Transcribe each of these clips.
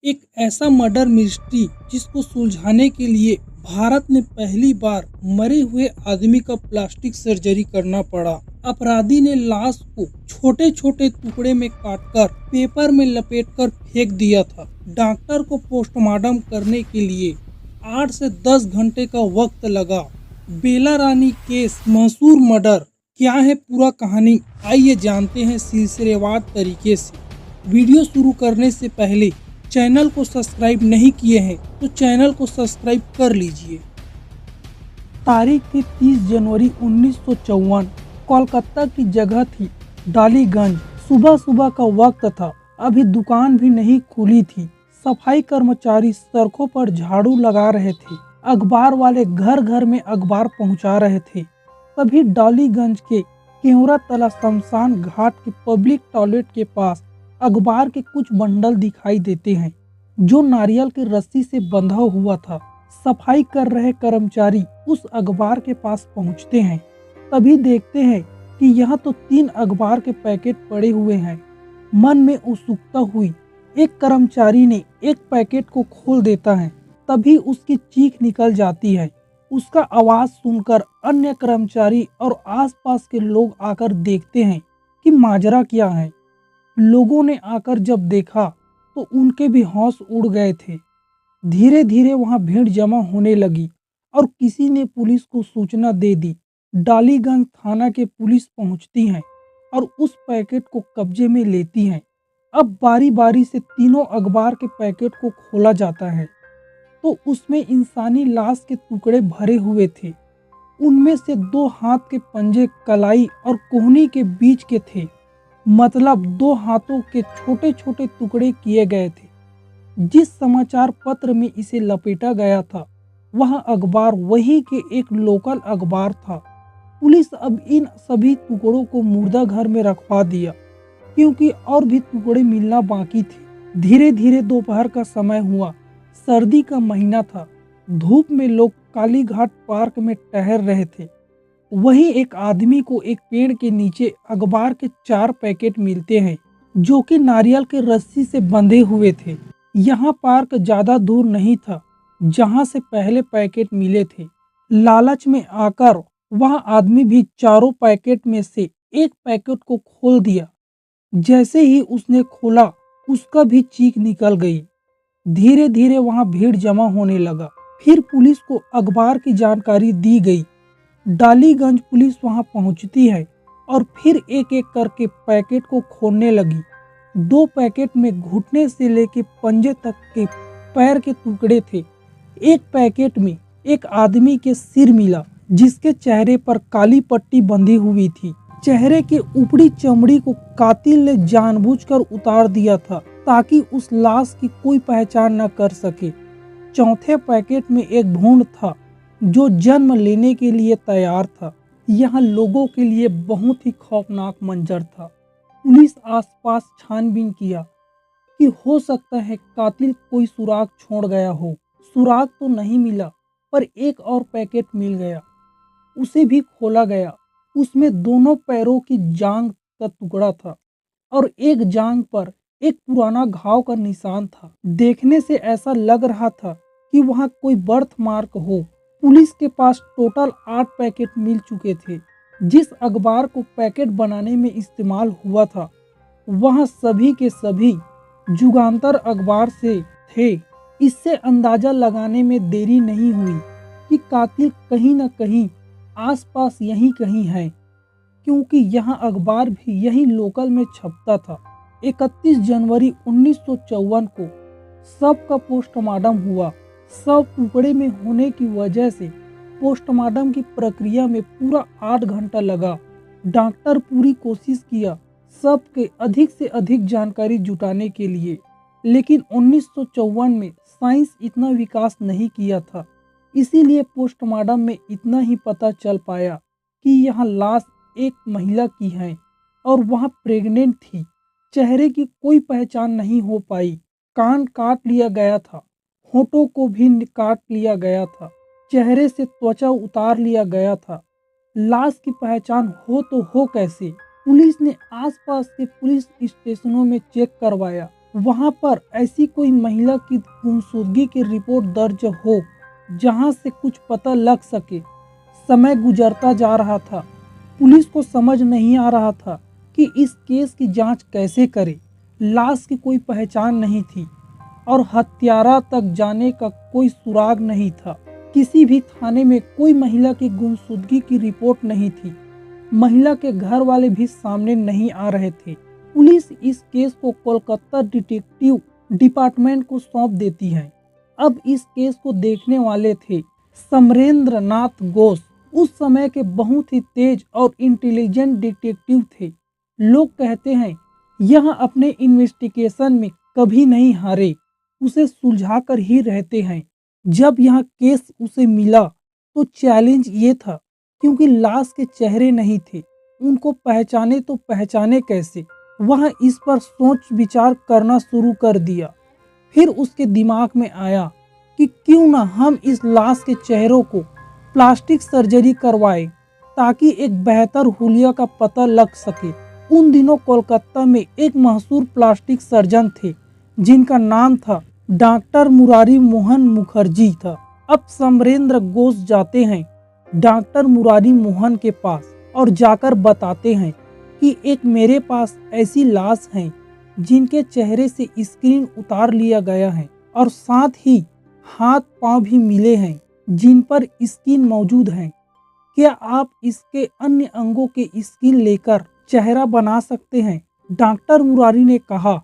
एक ऐसा murder mystery जिसको सुलझाने के लिए भारत में पहली बार मरे हुए आदमी का प्लास्टिक सर्जरी करना पड़ा। अपराधी ने लाश को छोटे छोटे टुकड़े में काटकर पेपर में लपेटकर फेंक दिया था। डॉक्टर को पोस्टमार्टम करने के लिए 8 से 10 घंटे का वक्त लगा। बेला रानी केस मशहूर मर्डर क्या है, पूरा कहानी आइए जानते हैं सिलसिलेवार तरीके से। वीडियो शुरू करने से पहले चैनल को सब्सक्राइब नहीं किए हैं तो चैनल को सब्सक्राइब कर लीजिए। तारीख थी 30 जनवरी 1954। कोलकाता की जगह थी डालीगंज। सुबह सुबह का वक्त था, अभी दुकान भी नहीं खुली थी। सफाई कर्मचारी सड़कों पर झाड़ू लगा रहे थे, अखबार वाले घर घर में अखबार पहुंचा रहे थे। तभी डालीगंज के केवरा तला शमशान घाट के पब्लिक टॉयलेट के पास अखबार के कुछ बंडल दिखाई देते हैं जो नारियल की रस्सी से बंधा हुआ था। सफाई कर रहे कर्मचारी उस अखबार के पास पहुंचते हैं, तभी देखते हैं कि यहाँ तो 3 अखबार के पैकेट पड़े हुए हैं। मन में उत्सुकता हुई, एक कर्मचारी ने एक पैकेट को खोल देता है, तभी उसकी चीख निकल जाती है। उसका आवाज सुनकर अन्य कर्मचारी और आसपास के लोग आकर देखते हैं कि माजरा क्या है। लोगों ने आकर जब देखा तो उनके भी होश उड़ गए थे। धीरे धीरे वहां भीड़ जमा होने लगी और किसी ने पुलिस को सूचना दे दी। डालीगंज थाना के पुलिस पहुंचती है और उस पैकेट को कब्जे में लेती है। अब बारी बारी से तीनों अखबार के पैकेट को खोला जाता है तो उसमें इंसानी लाश के टुकड़े भरे हुए थे। उनमें से 2 हाथ के पंजे कलाई और कोहनी के बीच के थे, मतलब 2 हाथों के छोटे छोटे टुकड़े किए गए थे। जिस समाचार पत्र में इसे लपेटा गया था वह अखबार वही के एक लोकल अखबार था। पुलिस अब इन सभी टुकड़ों को मुर्दा घर में रखवा दिया क्योंकि और भी टुकड़े मिलना बाकी थे। धीरे धीरे दोपहर का समय हुआ, सर्दी का महीना था। धूप में लोग कालीघाट पार्क में टहल रहे थे। वहीं एक आदमी को एक पेड़ के नीचे अखबार के 4 पैकेट मिलते हैं जो कि नारियल के रस्सी से बंधे हुए थे। यहाँ पार्क ज्यादा दूर नहीं था जहाँ से पहले पैकेट मिले थे। लालच में आकर वह आदमी भी चारों पैकेट में से एक पैकेट को खोल दिया। जैसे ही उसने खोला उसका भी चीख निकल गई। धीरे धीरे वहां भीड़ जमा होने लगा। फिर पुलिस को अखबार की जानकारी दी गई। डालीगंज पुलिस वहां पहुंचती है और फिर एक एक करके पैकेट को खोलने लगी। 2 पैकेट में घुटने से लेके पंजे तक के पैर के टुकड़े थे। एक पैकेट में एक आदमी के सिर मिला जिसके चेहरे पर काली पट्टी बंधी हुई थी। चेहरे के ऊपरी चमड़ी को कातिल ने जानबूझकर उतार दिया था ताकि उस लाश की कोई पहचान न कर सके। चौथे पैकेट में एक भूंड था जो जन्म लेने के लिए तैयार था। यह लोगों के लिए बहुत ही खौफनाक मंजर था। पुलिस आसपास छानबीन किया कि हो सकता है कातिल कोई सुराग छोड़ गया हो। सुराग तो नहीं मिला पर एक और पैकेट मिल गया। उसे भी खोला गया। उसमें दोनों पैरों की जांघ का टुकड़ा था और एक जांघ पर एक पुराना घाव का निशान था। देखने से ऐसा लग रहा था कि वहां कोई बर्थ मार्क हो। पुलिस के पास टोटल 8 पैकेट मिल चुके थे। जिस अखबार को पैकेट बनाने में इस्तेमाल हुआ था वह सभी के सभी जुगांतर अखबार से थे। इससे अंदाजा लगाने में देरी नहीं हुई कि कातिल कहीं न कहीं आसपास यहीं कहीं है, क्योंकि यहाँ अखबार भी यही लोकल में छपता था। 31 जनवरी 1954 को शव का पोस्टमार्टम हुआ। शव टुकड़े में होने की वजह से पोस्टमार्टम की प्रक्रिया में पूरा 8 घंटा लगा। डॉक्टर पूरी कोशिश किया शव के अधिक से अधिक जानकारी जुटाने के लिए, लेकिन 1954 में साइंस इतना विकास नहीं किया था, इसीलिए पोस्टमार्टम में इतना ही पता चल पाया कि यह लाश एक महिला की है और वह प्रेग्नेंट थी। चेहरे की कोई पहचान नहीं हो पाई। कान काट लिया गया था, होठों को भी काट लिया गया था, चेहरे से त्वचा उतार लिया गया था। लाश की पहचान हो तो हो कैसे? पुलिस ने आसपास के पुलिस स्टेशनों में चेक करवाया वहां पर ऐसी कोई महिला की गुमशुदगी की रिपोर्ट दर्ज हो जहां से कुछ पता लग सके। समय गुजरता जा रहा था। पुलिस को समझ नहीं आ रहा था कि इस केस की जांच कैसे करे। लाश की कोई पहचान नहीं थी और हत्यारा तक जाने का कोई सुराग नहीं था। किसी भी थाने में कोई महिला की गुमशुदगी की रिपोर्ट नहीं थी। महिला के घर वाले भी सामने नहीं आ रहे थे। पुलिस इस केस को कोलकाता डिटेक्टिव डिपार्टमेंट को सौंप देती है। अब इस केस को देखने वाले थे समरेंद्र नाथ घोष। उस समय के बहुत ही तेज और इंटेलिजेंट डिटेक्टिव थे। लोग कहते हैं यह अपने इन्वेस्टिगेशन में कभी नहीं हारे, उसे सुलझा कर ही रहते हैं। जब यह केस उसे मिला तो चैलेंज ये था, क्योंकि लाश के चेहरे नहीं थे, उनको पहचाने तो पहचाने कैसे। वह इस पर सोच विचार करना शुरू कर दिया। फिर उसके दिमाग में आया कि क्यों ना हम इस लाश के चेहरों को प्लास्टिक सर्जरी करवाएं, ताकि एक बेहतर हुलिया का पता लग सके। उन दिनों कोलकाता में एक मशहूर प्लास्टिक सर्जन थे जिनका नाम था डॉक्टर मुरारी मोहन मुखर्जी था। अब समरेंद्र घोष जाते हैं डॉक्टर मुरारी मोहन के पास और जाकर बताते हैं कि एक मेरे पास ऐसी लाश है जिनके चेहरे से स्क्रीन उतार लिया गया है और साथ ही हाथ पांव भी मिले हैं जिन पर स्किन मौजूद है। क्या आप इसके अन्य अंगों के स्किन लेकर चेहरा बना सकते हैं? डॉक्टर मुरारी ने कहा,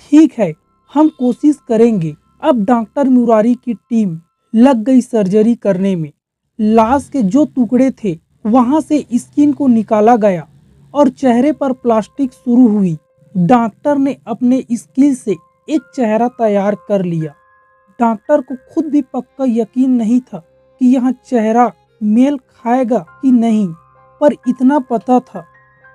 ठीक है, हम कोशिश करेंगे। अब डॉक्टर मुरारी की टीम लग गई सर्जरी करने में। लाश के जो टुकड़े थे वहां से स्किन को निकाला गया और चेहरे पर प्लास्टिक शुरू हुई। डॉक्टर ने अपने स्किल से एक चेहरा तैयार कर लिया। डॉक्टर को खुद भी पक्का यकीन नहीं था कि यह चेहरा मेल खाएगा कि नहीं, पर इतना पता था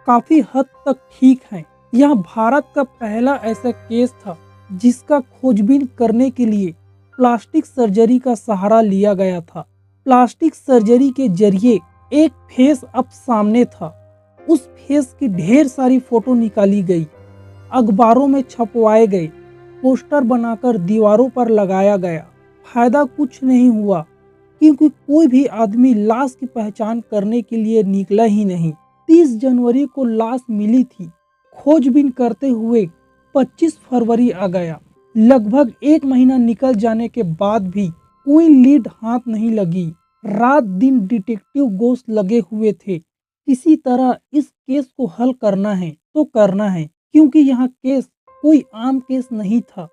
काफी हद तक ठीक है। यह भारत का पहला ऐसा केस था जिसका खोजबीन करने के लिए प्लास्टिक सर्जरी का सहारा लिया गया था। प्लास्टिक सर्जरी के जरिए एक फेस अब सामने था। उस फेस की ढेर सारी फोटो निकाली गई, अखबारों में छपवाए गए, पोस्टर बनाकर दीवारों पर लगाया गया। फायदा कुछ नहीं हुआ, क्योंकि कोई भी आदमी लाश की पहचान करने के लिए निकला ही नहीं। 30 जनवरी को लाश मिली थी। खोजबीन करते हुए 25 फरवरी आ गया। लगभग एक महीना निकल जाने के बाद भी कोई लीड हाथ नहीं लगी। रात दिन डिटेक्टिव घोष लगे हुए थे। किसी तरह इस केस को हल करना है तो करना है, क्योंकि यह केस कोई आम केस नहीं था।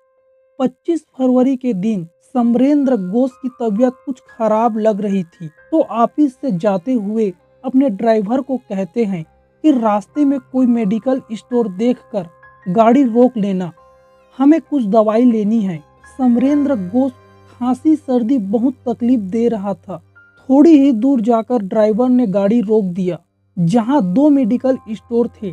25 फरवरी के दिन समरेंद्र घोष की तबीयत कुछ खराब लग रही थी, तो ऑफिस से जाते हुए अपने ड्राइवर को कहते हैं कि रास्ते में कोई मेडिकल स्टोर देखकर गाड़ी रोक लेना, हमें कुछ दवाई लेनी है। समरेंद्र घोष खांसी सर्दी बहुत तकलीफ दे रहा था। थोड़ी ही दूर जाकर ड्राइवर ने गाड़ी रोक दिया, जहां 2 मेडिकल स्टोर थे।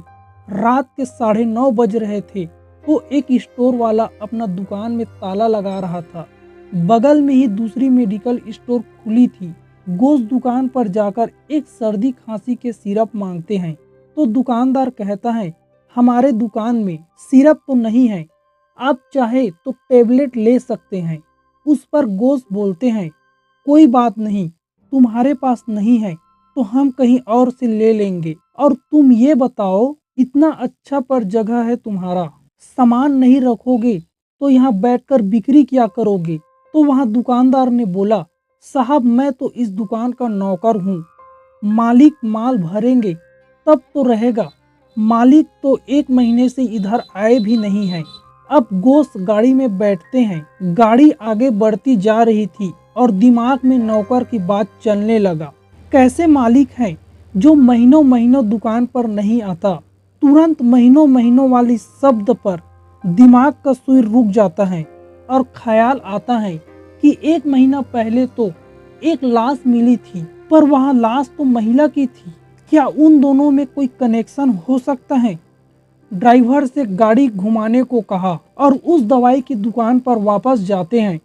रात के 9:30 बज रहे थे, तो एक स्टोर वाला अपना दुकान में ताला लगा रहा था। बगल में ही दूसरी मेडिकल स्टोर खुली थी। घोष दुकान पर जाकर एक सर्दी खांसी के सिरप मांगते हैं, तो दुकानदार कहता है, हमारे दुकान में सिरप तो नहीं है, आप चाहे तो टेबलेट ले सकते हैं। उस पर घोष बोलते हैं, कोई बात नहीं, तुम्हारे पास नहीं है तो हम कहीं और से ले लेंगे। और तुम ये बताओ, इतना अच्छा पर जगह है तुम्हारा, सामान नहीं रखोगे तो यहाँ बैठकर बिक्री क्या करोगे? तो वहाँ दुकानदार ने बोला, साहब मैं तो इस दुकान का नौकर हूँ, मालिक माल भरेंगे तब तो रहेगा, मालिक तो 1 महीने से इधर आए भी नहीं है। अब घोष गाड़ी में बैठते हैं। गाड़ी आगे बढ़ती जा रही थी और दिमाग में नौकर की बात चलने लगा। कैसे मालिक हैं जो महीनों महीनों दुकान पर नहीं आता? तुरंत महीनों महीनों वाली शब्द पर दिमाग का सुई रुक जाता है और ख्याल आता है कि 1 महीना पहले तो एक लाश मिली थी, पर वह लाश तो महिला की थी। क्या उन दोनों में कोई कनेक्शन हो सकता है? ड्राइवर से गाड़ी घुमाने को कहा और उस दवाई की दुकान पर वापस जाते हैं।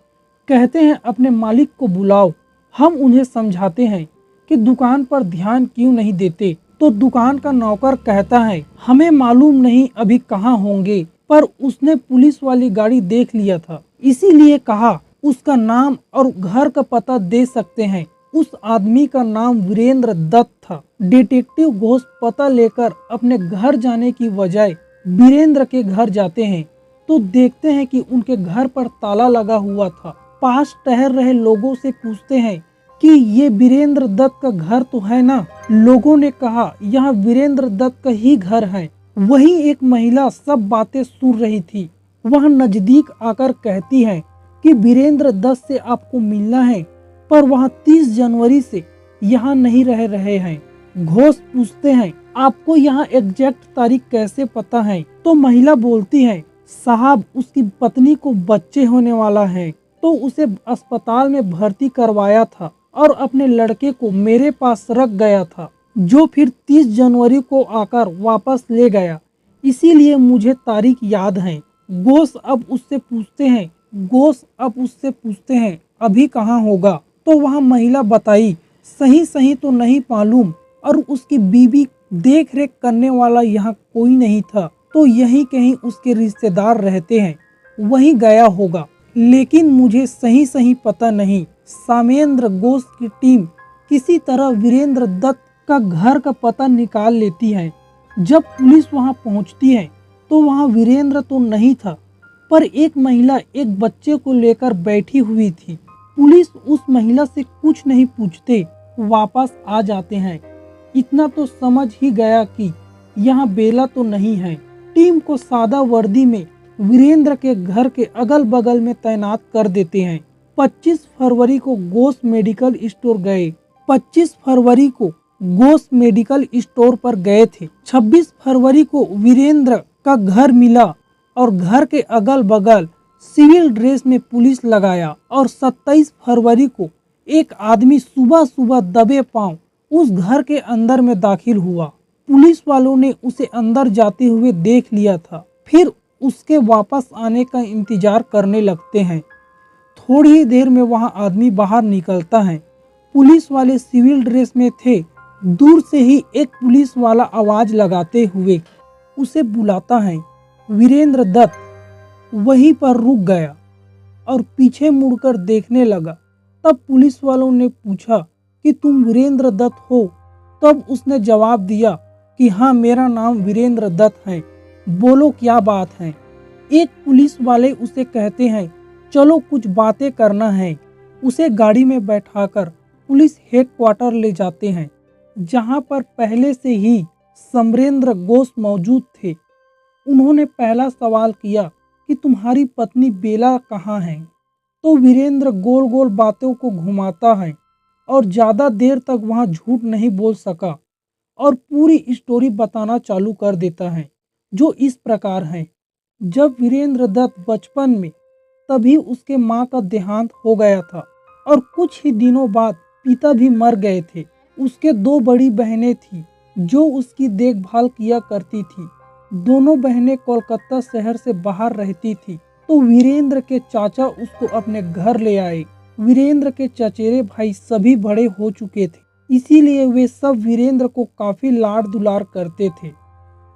कहते हैं, अपने मालिक को बुलाओ, हम उन्हें समझाते हैं कि दुकान पर ध्यान क्यों नहीं देते। तो दुकान का नौकर कहता है, हमें मालूम नहीं अभी कहाँ होंगे, पर उसने पुलिस वाली गाड़ी देख लिया था, इसीलिए कहा उसका नाम और घर का पता दे सकते हैं। उस आदमी का नाम वीरेंद्र दत्त था। डिटेक्टिव घोष पता लेकर अपने घर जाने की बजाय वीरेंद्र के घर जाते हैं तो देखते हैं कि उनके घर पर ताला लगा हुआ था। पास ठहर रहे लोगों से पूछते हैं कि ये वीरेंद्र दत्त का घर तो है ना। लोगों ने कहा यह वीरेंद्र दत्त का ही घर है। वहीं एक महिला सब बातें सुन रही थी। वह नजदीक आकर कहती है कि वीरेंद्र दत्त से आपको मिलना है, पर वह 30 जनवरी से यहाँ नहीं रह रहे हैं। घोष पूछते हैं आपको यहाँ एग्जैक्ट तारीख कैसे पता है? तो महिला बोलती है साहब उसकी पत्नी को बच्चे होने वाला है तो उसे अस्पताल में भर्ती करवाया था और अपने लड़के को मेरे पास रख गया था, जो फिर 30 जनवरी को आकर वापस ले गया, इसीलिए मुझे तारीख याद है। घोष अब उससे पूछते हैं अभी कहाँ होगा? तो वह महिला बताई सही सही तो नहीं मालूम, और उसकी बीवी देख रेख करने वाला यहाँ कोई नहीं था, तो यहीं कहीं उसके रिश्तेदार रहते हैं, वहीं गया होगा, लेकिन मुझे सही सही पता नहीं। सामेंद्र घोष की टीम किसी तरह वीरेंद्र दत्त का घर का पता निकाल लेती है। जब पुलिस वहां पहुंचती है तो वहां वीरेंद्र तो नहीं था, पर एक महिला एक बच्चे को लेकर बैठी हुई थी। पुलिस उस महिला से कुछ नहीं पूछते वापस आ जाते हैं। इतना तो समझ ही गया कि यहाँ बेला तो नहीं है। टीम को सादा वर्दी में वीरेंद्र के घर के अगल बगल में तैनात कर देते हैं। 25 फरवरी को घोष मेडिकल स्टोर पर गए थे। 26 फरवरी को वीरेंद्र का घर मिला और घर के अगल बगल सिविल ड्रेस में पुलिस लगाया, और 27 फरवरी को एक आदमी सुबह सुबह दबे पांव उस घर के अंदर में दाखिल हुआ। पुलिस वालों ने उसे अंदर जाते हुए देख लिया था, फिर उसके वापस आने का इंतजार करने लगते हैं। थोड़ी ही देर में वहां आदमी बाहर निकलता है। पुलिस वाले सिविल ड्रेस में थे। दूर से ही एक पुलिस वाला आवाज लगाते हुए उसे बुलाता है, वीरेंद्र दत्त। वहीं पर रुक गया और पीछे मुड़कर देखने लगा। तब पुलिस वालों ने पूछा कि तुम वीरेंद्र दत्त हो? तब उसने जवाब दिया कि हाँ, मेरा नाम वीरेंद्र दत्त है, बोलो क्या बात है। एक पुलिस वाले उसे कहते हैं चलो कुछ बातें करना है। उसे गाड़ी में बैठाकर पुलिस हेडक्वार्टर ले जाते हैं, जहां पर पहले से ही समरेंद्र घोष मौजूद थे। उन्होंने पहला सवाल किया कि तुम्हारी पत्नी बेला कहाँ है? तो वीरेंद्र गोल गोल बातों को घुमाता है और ज़्यादा देर तक वहाँ झूठ नहीं बोल सका और पूरी स्टोरी बताना चालू कर देता है, जो इस प्रकार है। जब वीरेंद्र दत्त बचपन में, तभी उसके माँ का देहांत हो गया था और कुछ ही दिनों बाद पिता भी मर गए थे। उसके 2 बड़ी बहनें थीं जो उसकी देखभाल किया करती थी। दोनों बहनें कोलकाता शहर से बाहर रहती थी, तो वीरेंद्र के चाचा उसको अपने घर ले आए। वीरेंद्र के चचेरे भाई सभी बड़े हो चुके थे, इसीलिए वे सब वीरेंद्र को काफी लाड दुलार करते थे।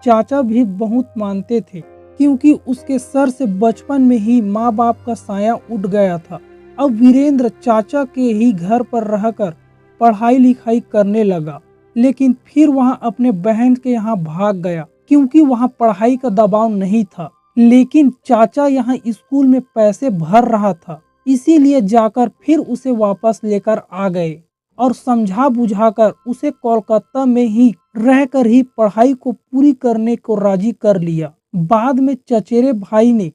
चाचा भी बहुत मानते थे, क्योंकि उसके सर से बचपन में ही माँ बाप का साया उठ गया था। अब वीरेंद्र चाचा के ही घर पर रहकर पढ़ाई लिखाई करने लगा, लेकिन फिर वहाँ अपने बहन के यहाँ भाग गया, क्योंकि वहाँ पढ़ाई का दबाव नहीं था। लेकिन चाचा यहाँ स्कूल में पैसे भर रहा था, इसीलिए जाकर फिर उसे वापस लेकर आ गए और समझा बुझाकर उसे कोलकाता में ही रहकर ही पढ़ाई को पूरी करने को राजी कर लिया। बाद में चचेरे भाई ने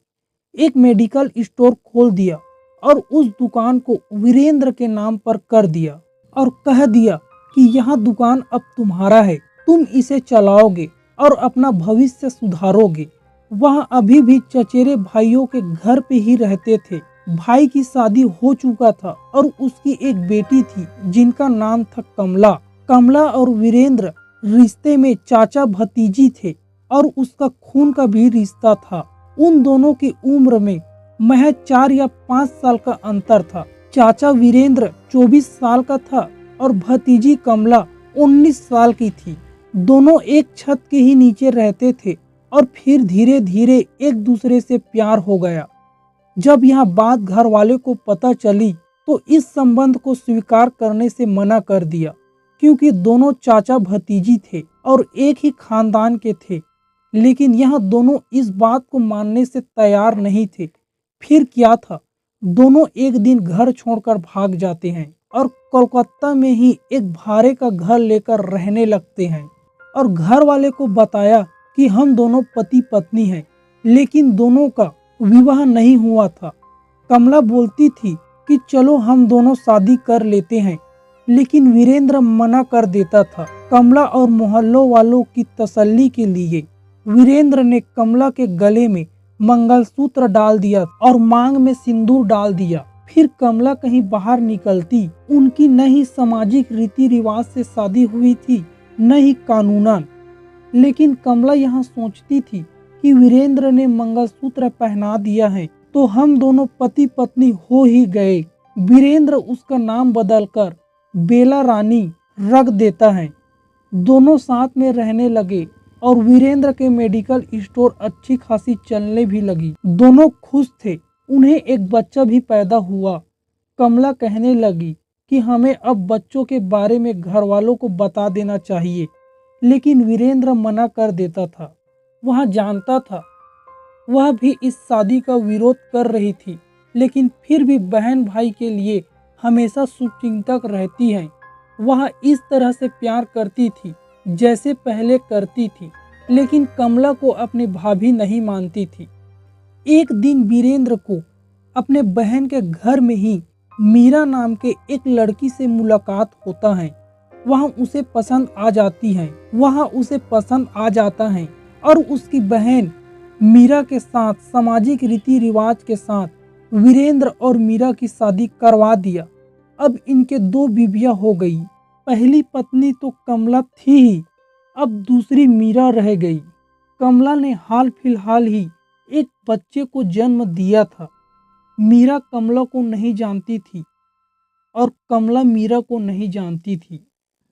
एक मेडिकल स्टोर खोल दिया और उस दुकान को वीरेंद्र के नाम पर कर दिया और कह दिया कि यह दुकान अब तुम्हारा है, तुम इसे चलाओगे और अपना भविष्य सुधारोगे। वह अभी भी चचेरे भाइयों के घर पे ही रहते थे। भाई की शादी हो चुका था और उसकी एक बेटी थी जिनका नाम था कमला। कमला और वीरेंद्र रिश्ते में चाचा भतीजी थे और उसका खून का भी रिश्ता था। उन दोनों की उम्र में महज 4 या 5 साल का अंतर था। चाचा वीरेंद्र 24 साल का था और भतीजी कमला 19 साल की थी। दोनों एक छत के ही नीचे रहते थे और फिर धीरे धीरे एक दूसरे से प्यार हो गया। जब यह बात घर वाले को पता चली तो इस संबंध को स्वीकार करने से मना कर दिया, क्योंकि दोनों चाचा भतीजी थे और एक ही खानदान के थे। लेकिन यह दोनों इस बात को मानने से तैयार नहीं थे। फिर क्या था, दोनों एक दिन घर छोड़कर भाग जाते हैं और कोलकाता में ही एक भाड़े का घर लेकर रहने लगते हैं। और घर वाले को बताया कि हम दोनों पति पत्नी हैं, लेकिन दोनों का विवाह नहीं हुआ था। कमला बोलती थी कि चलो हम दोनों शादी कर लेते हैं, लेकिन वीरेंद्र मना कर देता था। कमला और मोहल्लों वालों की तसल्ली के लिए वीरेंद्र ने कमला के गले में मंगलसूत्र डाल दिया और मांग में सिंदूर डाल दिया। फिर कमला कहीं बाहर निकलती, उनकी न ही सामाजिक रीति रिवाज से शादी हुई थी, न ही कानूनन। लेकिन कमला यहाँ सोचती थी कि वीरेंद्र ने मंगलसूत्र पहना दिया है तो हम दोनों पति पत्नी हो ही गए। वीरेंद्र उसका नाम बदलकर बेला रानी रख देता है। दोनों साथ में रहने लगे और वीरेंद्र के मेडिकल स्टोर अच्छी खासी चलने भी लगी। दोनों खुश थे। उन्हें एक बच्चा भी पैदा हुआ। कमला कहने लगी कि हमें अब बच्चों के बारे में घर वालों को बता देना चाहिए, लेकिन वीरेंद्र मना कर देता था। वह जानता था वह भी इस शादी का विरोध कर रही थी, लेकिन फिर भी बहन भाई के लिए हमेशा शुभचिंतक रहती है। वह इस तरह से प्यार करती थी जैसे पहले करती थी, लेकिन कमला को अपनी भाभी नहीं मानती थी। एक दिन वीरेंद्र को अपने बहन के घर में ही मीरा नाम के एक लड़की से मुलाकात होता है। वह उसे पसंद आ जाता है और उसकी बहन मीरा के साथ सामाजिक रीति रिवाज के साथ वीरेंद्र और मीरा की शादी करवा दिया। अब इनके दो बीवियां हो गई। पहली पत्नी तो कमला थी ही, अब दूसरी मीरा रह गई। कमला ने हाल फिलहाल ही एक बच्चे को जन्म दिया था। मीरा कमला को नहीं जानती थी और कमला मीरा को नहीं जानती थी।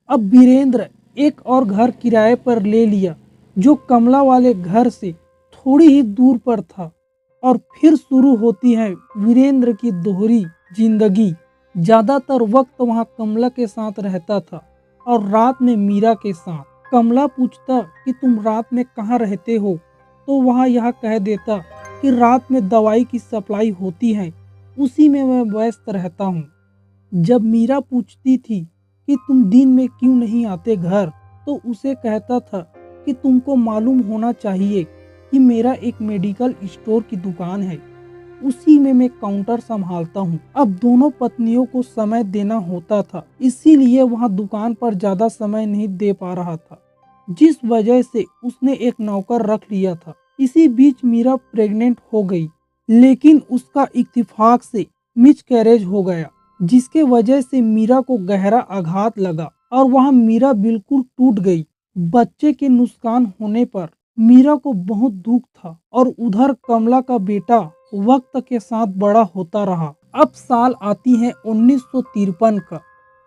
अब वीरेंद्र एक और घर किराए पर ले लिया, जो कमला वाले घर से थोड़ी ही दूर पर था। और फिर शुरू होती है वीरेंद्र की दोहरी जिंदगी। ज्यादातर वक्त वहाँ कमला के साथ रहता था और रात में मीरा के साथ। कमला पूछता कि तुम रात में कहाँ रहते हो, तो वह यह कह देता कि रात में दवाई की सप्लाई होती है, उसी में मैं व्यस्त रहता हूँ। जब मीरा पूछती थी कि तुम दिन में क्यों नहीं आते घर, तो उसे कहता था कि तुमको मालूम होना चाहिए कि मेरा एक मेडिकल स्टोर की दुकान है, उसी में मैं काउंटर संभालता हूँ। अब दोनों पत्नियों को समय देना होता था, इसीलिए वह दुकान पर ज्यादा समय नहीं दे पा रहा था, जिस वजह से उसने एक नौकर रख लिया था। इसी बीच मीरा प्रेग्नेंट हो गई, लेकिन उसका इत्तेफाक से मिसकैरेज हो गया, जिसके वजह से मीरा को गहरा आघात लगा और वह मीरा बिल्कुल टूट गई। बच्चे के नुकसान होने पर मीरा को बहुत दुख था और उधर कमला का बेटा वक्त के साथ बड़ा होता रहा। अब साल आती है 1953 का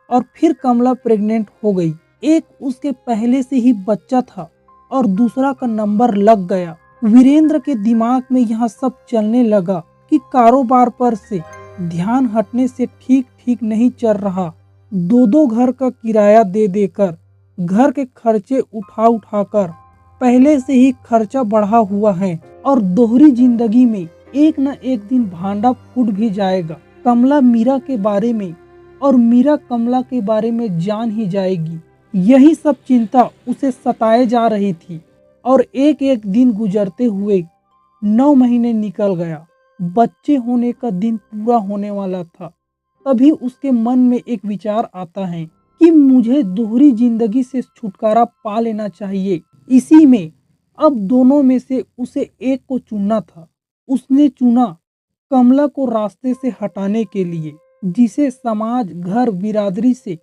और फिर कमला प्रेग्नेंट हो गई। एक उसके पहले से ही बच्चा था और दूसरा का नंबर लग गया। वीरेंद्र के दिमाग में यह सब चलने लगा कि कारोबार पर से ध्यान हटने से ठीक ठीक नहीं चल रहा। दो घर का किराया दे देकर, घर के खर्चे उठा कर पहले से ही खर्चा बढ़ा हुआ है और दोहरी जिंदगी में एक न एक दिन भांडा फूट भी जाएगा। कमला मीरा के बारे में और मीरा कमला के बारे में जान ही जाएगी। यही सब चिंता उसे सताए जा रही थी और एक एक दिन गुजरते हुए 9 महीने निकल गया। बच्चे होने का दिन पूरा होने वाला था। तभी उसके मन में एक विचार आता है कि मुझे दोहरी जिंदगी से छुटकारा पा लेना चाहिए। इसी में अब दोनों में से उसे एक को चुनना था। उसने चुना कमला को रास्ते से हटाने के लिए, जिसे समाज, घर, बिरादरी से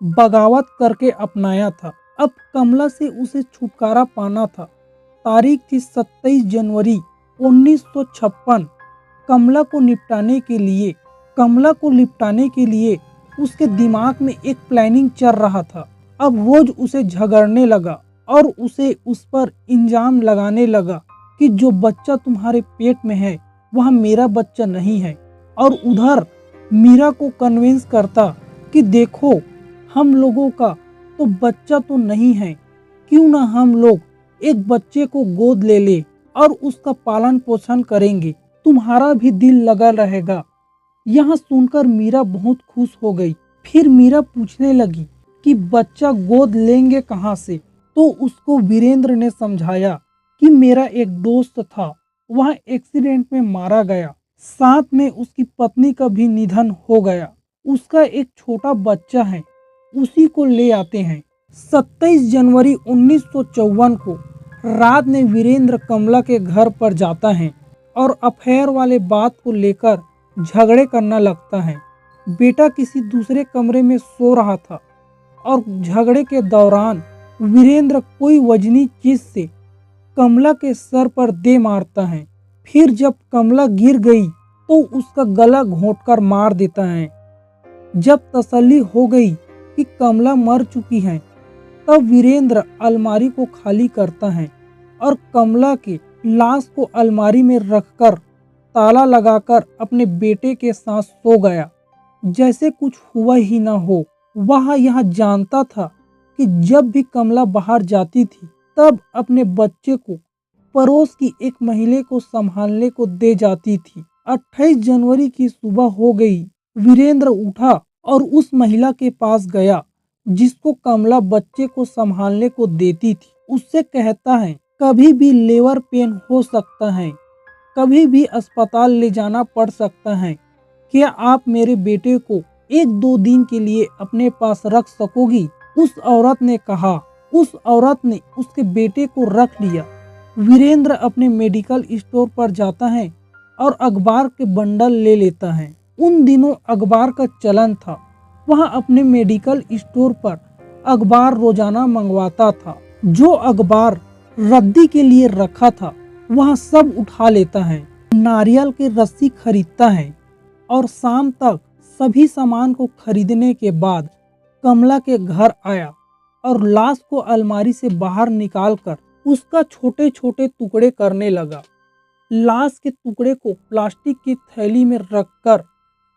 बगावत करके अपनाया था। अब कमला से उसे छुटकारा पाना था। तारीख थी 27 जनवरी 1956। कमला को निपटाने के लिए उसके दिमाग में एक प्लानिंग चल रहा था। अब रोज उसे झगड़ने लगा और उसे उस पर इल्जाम लगाने लगा कि जो बच्चा तुम्हारे पेट में है वह मेरा बच्चा नहीं है। और उधर मीरा को कन्विंस करता कि देखो, हम लोगों का तो बच्चा तो नहीं है, क्यों ना हम लोग एक बच्चे को गोद ले ले और उसका पालन पोषण करेंगे, तुम्हारा भी दिल लगा रहेगा। यह सुनकर मीरा बहुत खुश हो गई। फिर मीरा पूछने लगी कि बच्चा गोद लेंगे कहाँ से। तो उसको वीरेंद्र ने समझाया कि मेरा एक दोस्त था, वह एक्सीडेंट में मारा गया, साथ में उसकी पत्नी का भी निधन हो गया, उसका एक छोटा बच्चा है, उसी को ले आते हैं। 27 जनवरी 1954 को रात में वीरेंद्र कमला के घर पर जाता है और अफेयर वाले बात को लेकर झगड़े करना लगता है। बेटा किसी दूसरे कमरे में सो रहा था और झगड़े के दौरान वीरेंद्र कोई वजनी चीज से कमला के सर पर दे मारता है। फिर जब कमला गिर गई तो उसका गला घोंटकर मार देता है। जब तसल्ली हो गई कि कमला मर चुकी है, तब वीरेंद्र अलमारी को खाली करता है और कमला की लाश को अलमारी में रखकर ताला लगाकर अपने बेटे के साथ सो गया, जैसे कुछ हुआ ही ना हो। वह यह जानता था कि जब भी कमला बाहर जाती थी तब अपने बच्चे को पड़ोस की एक महिला को संभालने को दे जाती थी। 28 जनवरी की सुबह हो गई। वीरेंद्र उठा और उस महिला के पास गया जिसको कमला बच्चे को संभालने को देती थी। उससे कहता है, कभी भी लेबर पेन हो सकता है, कभी भी अस्पताल ले जाना पड़ सकता है, क्या आप मेरे बेटे को 1-2 दिन के लिए अपने पास रख सकोगी? उस औरत ने कहा। उस औरत ने उसके बेटे को रख लिया। वीरेंद्र अपने मेडिकल स्टोर पर जाता है और अखबार के बंडल ले लेता है। उन दिनों अखबार का चलन था। वह अपने मेडिकल स्टोर पर अखबार रोजाना मंगवाता था। जो अखबार रद्दी के लिए रखा था वह सब उठा लेता है, नारियल की रस्सी खरीदता है और शाम तक सभी सामान को खरीदने के बाद कमला के घर आया और लाश को अलमारी से बाहर निकालकर उसका छोटे छोटे टुकड़े करने लगा। लाश के टुकड़े को प्लास्टिक की थैली में रखकर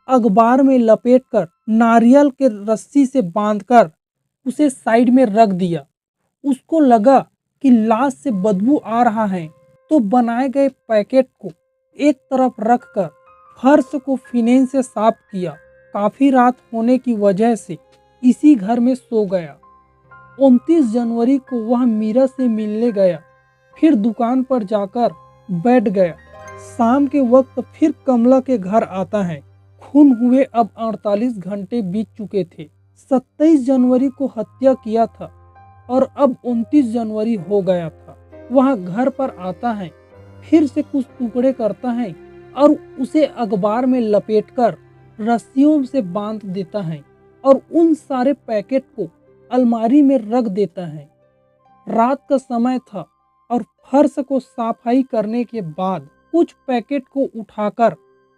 अखबार में लपेटकर नारियल के रस्सी से बांधकर उसे साइड में रख दिया। उसको लगा कि लाश से बदबू आ रहा है, तो बनाए गए पैकेट को एक तरफ रखकर फर्श को फिनेल से साफ किया। काफी रात होने की वजह से इसी घर में सो गया। 29 जनवरी को वह मीरा से मिलने गया, फिर दुकान पर जाकर बैठ गया। शाम के वक्त फिर कमला के घर आता है। खून हुए अब 48 घंटे बीत चुके थे। 27 जनवरी को हत्या किया था और अब 29 जनवरी हो गया था। वह घर पर आता है, फिर से कुछ टुकड़े करता है और उसे अखबार में लपेटकर रस्सियों से बांध देता है और उन सारे पैकेट को अलमारी में रख देता है। रात का समय था और फर्श को सफाई करने के बाद कुछ पैकेट को उठाकर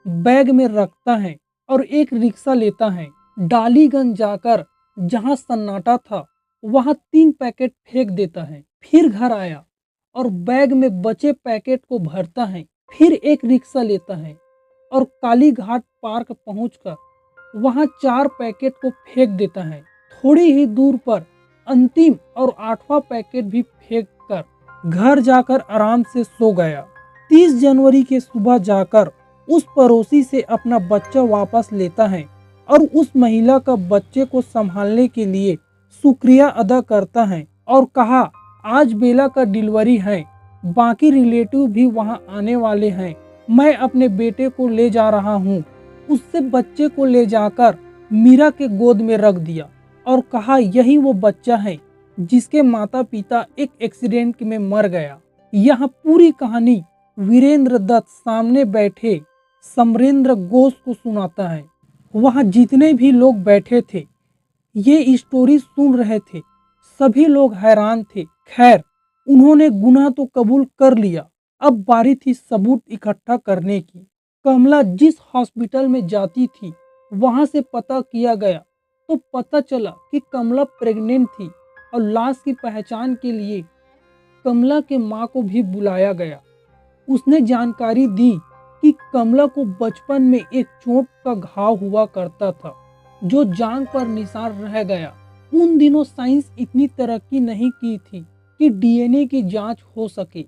बैग में रखता है और एक रिक्शा लेता है। डालीगंज जाकर जहां सन्नाटा था वहां 3 पैकेट फेंक देता है। फिर घर आया और बैग में बचे पैकेट को भरता है। फिर एक रिक्शा लेता है और काली घाट पार्क पहुंचकर वहां 4 पैकेट को फेंक देता है। थोड़ी ही दूर पर अंतिम और 8वां पैकेट भी फेंक कर घर जाकर आराम से सो गया। 30 जनवरी के सुबह जाकर उस पड़ोसी से अपना बच्चा वापस लेता है और उस महिला का बच्चे को संभालने के लिए शुक्रिया अदा करता है और कहा, आज बेला का डिलीवरी है, बाकी रिलेटिव भी वहां आने वाले हैं, मैं अपने बेटे को ले जा रहा हूं। उससे बच्चे को ले जाकर मीरा के गोद में रख दिया और कहा, यही वो बच्चा है जिसके माता पिता एक एक्सीडेंट में मर गया। यह पूरी कहानी वीरेंद्र दत्त सामने बैठे समरेंद्र घोष को सुनाता है। वहाँ जितने भी लोग बैठे थे ये स्टोरी सुन रहे थे, सभी लोग हैरान थे। खैर, उन्होंने गुनाह तो कबूल कर लिया, अब बारी थी सबूत इकट्ठा करने की। कमला जिस हॉस्पिटल में जाती थी वहां से पता किया गया तो पता चला कि कमला प्रेग्नेंट थी और लाश की पहचान के लिए कमला के मां को भी बुलाया गया। उसने जानकारी दी कि कमला को बचपन में एक चोट का घाव हुआ करता था जो जांघ पर निशान रह गया। उन दिनों साइंस इतनी तरक्की नहीं की थी कि डीएनए की जांच हो सके।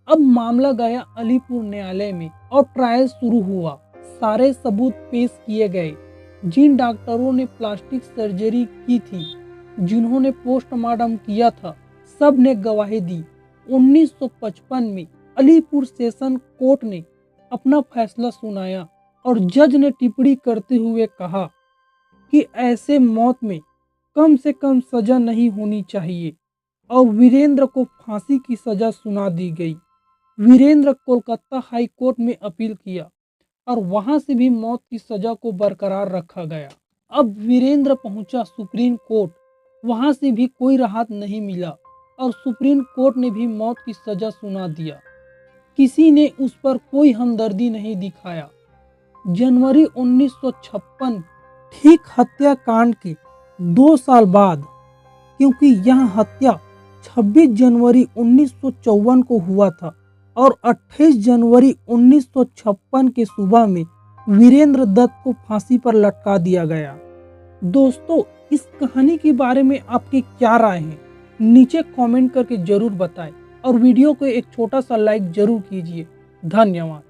अब मामला गया अलीपुर न्यायालय में और ट्रायल शुरू हुआ। सारे सबूत पेश किए गए। जिन डॉक्टरों ने प्लास्टिक सर्जरी की थी, जिन्होंने पोस्टमार्टम किया था, सब ने गवाही दी। 1955 में अलीपुर सेशन कोर्ट ने अपना फैसला सुनाया और जज ने टिप्पणी करते हुए कहा कि ऐसे मौत में कम से कम सजा नहीं होनी चाहिए और वीरेंद्र को फांसी की सजा सुना दी गई। वीरेंद्र कोलकाता हाई कोर्ट में अपील किया और वहां से भी मौत की सजा को बरकरार रखा गया। अब वीरेंद्र पहुंचा सुप्रीम कोर्ट, वहां से भी कोई राहत नहीं मिला और सुप्रीम कोर्ट ने भी मौत की सजा सुना दिया। किसी ने उस पर कोई हमदर्दी नहीं दिखाया। जनवरी 1956 ठीक हत्याकांड के 2 साल बाद, क्योंकि यह हत्या 26 जनवरी 1954 को हुआ था और 28 जनवरी 1956 के सुबह में वीरेंद्र दत्त को फांसी पर लटका दिया गया। दोस्तों, इस कहानी के बारे में आपकी क्या राय है? नीचे कमेंट करके जरूर बताएं और वीडियो को एक छोटा सा लाइक जरूर कीजिए। धन्यवाद।